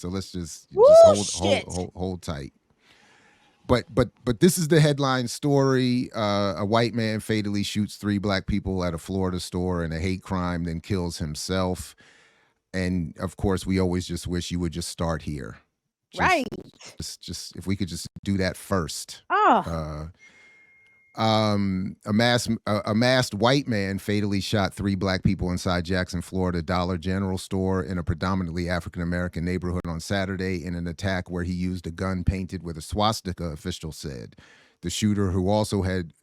So let's just Woo, shit. hold tight. But this is the headline story. A white man fatally shoots 3 black people at a Florida store in a hate crime, then kills himself. And of course, we always just wish you would just start here. Right. Just if we could just do that first. Oh, Uh, a masked white man fatally shot 3 black people inside Jackson, Florida Dollar General store in a predominantly African American neighborhood on Saturday in an attack where he used a gun painted with a swastika, officials said. The shooter, who also had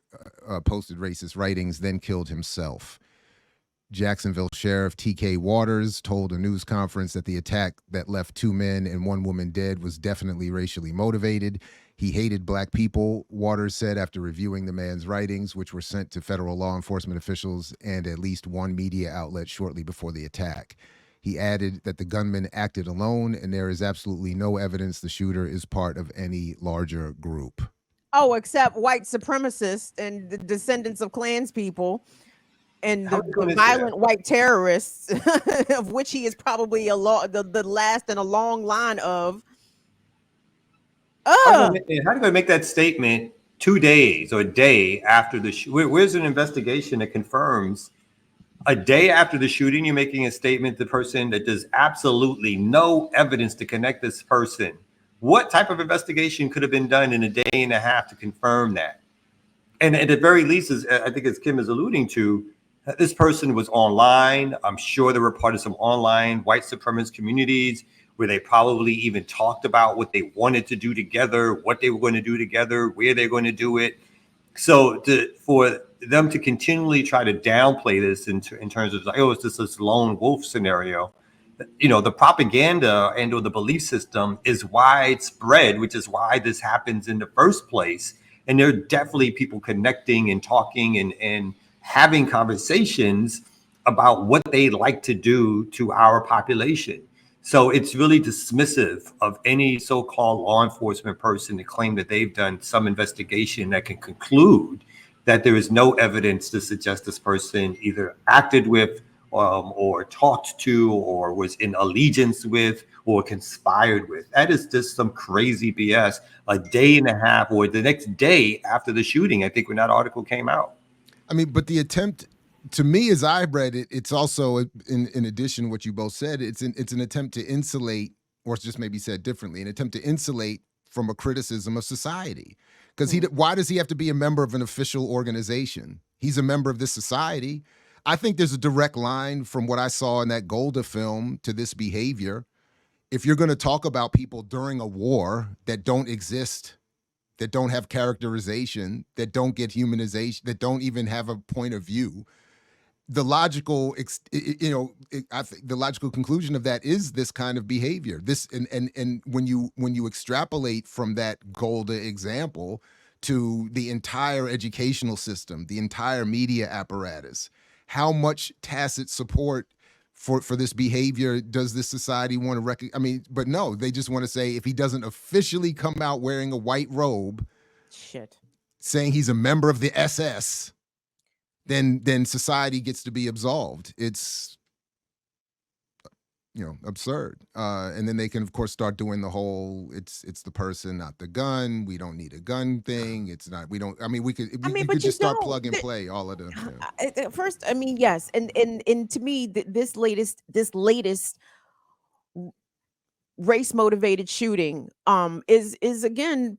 posted racist writings, then killed himself. Jacksonville Sheriff T.K. Waters told a news conference that the attack that left 2 men and 1 woman dead was definitely racially motivated. He hated black people, Waters said after reviewing the man's writings, which were sent to federal law enforcement officials and at least one media outlet shortly before the attack. He added that the gunman acted alone and there is absolutely no evidence the shooter is part of any larger group. oh, except white supremacists and the descendants of Klans people and How are the, you the going to say that? violent white terrorists, of which he is probably the last in a long line of. How are you going to make that statement 2 days or a day after the where's an investigation that confirms a day after the shooting you're making a statement to the person that there's absolutely no evidence to connect this person? What type of investigation could have been done in a day and a half to confirm that? And at the very least, as I think as Kim is alluding to, this person was online. I'm sure they were part of some online white supremacist communities where they probably even talked about what they wanted to do together, what they were going to do together, where they're going to do it. So for them to continually try to downplay this in terms of like, oh, it's just this lone wolf scenario, the propaganda and or the belief system is widespread, which is why this happens in the first place. And there are definitely people connecting and talking and having conversations about what they like to do to our population. So it's really dismissive of any so-called law enforcement person to claim that they've done some investigation that can conclude that there is no evidence to suggest this person either acted with or talked to or was in allegiance with or conspired with. That is just some crazy BS. A day and a half or the next day after the shooting, I think when that article came out. I mean, but the attempt, to me, as I read it, it's also, in addition to what you both said, it's an attempt to insulate, or just maybe said differently, an attempt to insulate from a criticism of society. Because why does he have to be a member of an official organization? He's a member of this society. I think there's a direct line from what I saw in that Golda film to this behavior. If you're going to talk about people during a war that don't exist, that don't have characterization, that don't get humanization, that don't even have a point of view, the logical, I think the logical conclusion of that is this kind of behavior. This and when you extrapolate from that Golda example to the entire educational system, the entire media apparatus, how much tacit support for this behavior does this society want to recognize? I mean, but no, they just want to say if he doesn't officially come out wearing a white robe, Shit, saying he's a member of the SS, then society gets to be absolved. It's absurd. And then they can of course start doing the whole it's the person, not the gun. We don't need a gun thing. It's not. We don't. I mean, we could. We but could just start don't. plug and play all of the. At first, I mean, yes, and to me, this latest race motivated shooting is again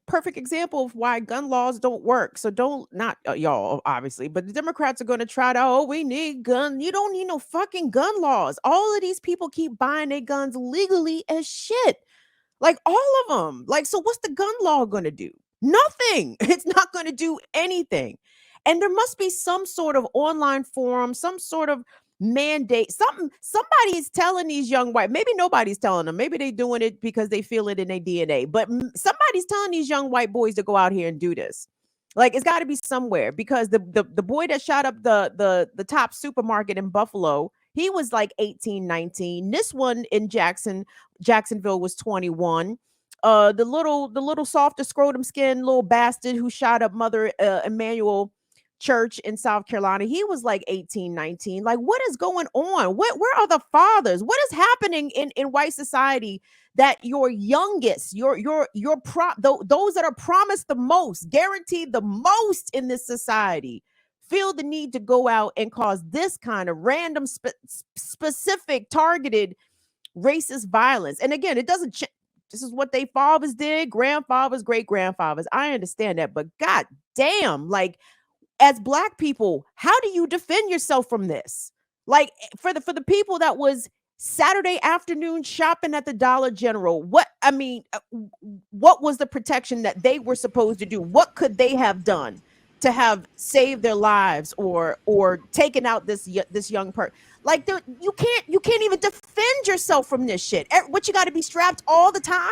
perfect example of why gun laws don't work. So don't, not y'all obviously, but the Democrats are going to try to, oh, we need gun. You don't need no fucking gun laws. All of these people keep buying their guns legally as shit. Like all of them. Like, so what's the gun law going to do? Nothing. It's not going to do anything. And there must be some sort of online forum, some sort of mandate, somebody is telling these young white, maybe nobody's telling them, maybe they're doing it because they feel it in their DNA, but somebody's telling these young white boys to go out here and do this. Like, it's got to be somewhere, because the boy that shot up the top supermarket in Buffalo, he was like 18, 19. This one in Jacksonville was 21. The little softer scrotum skin little bastard who shot up Mother Emanuel church in South Carolina. He was like 18, 19. Like, what is going on? Where are the fathers? What is happening in white society that your youngest, those that are promised the most, guaranteed the most in this society, feel the need to go out and cause this kind of random, specific, targeted racist violence? And again, it doesn't this is what they fathers did, grandfathers, great grandfathers. I understand that, but god damn, like, as Black people, how do you defend yourself from this? Like, for the people that was Saturday afternoon shopping at the Dollar General, what was the protection that they were supposed to do? What could they have done to have saved their lives or taken out this young person? Like, you can't even defend yourself from this shit. What, you got to be strapped all the time?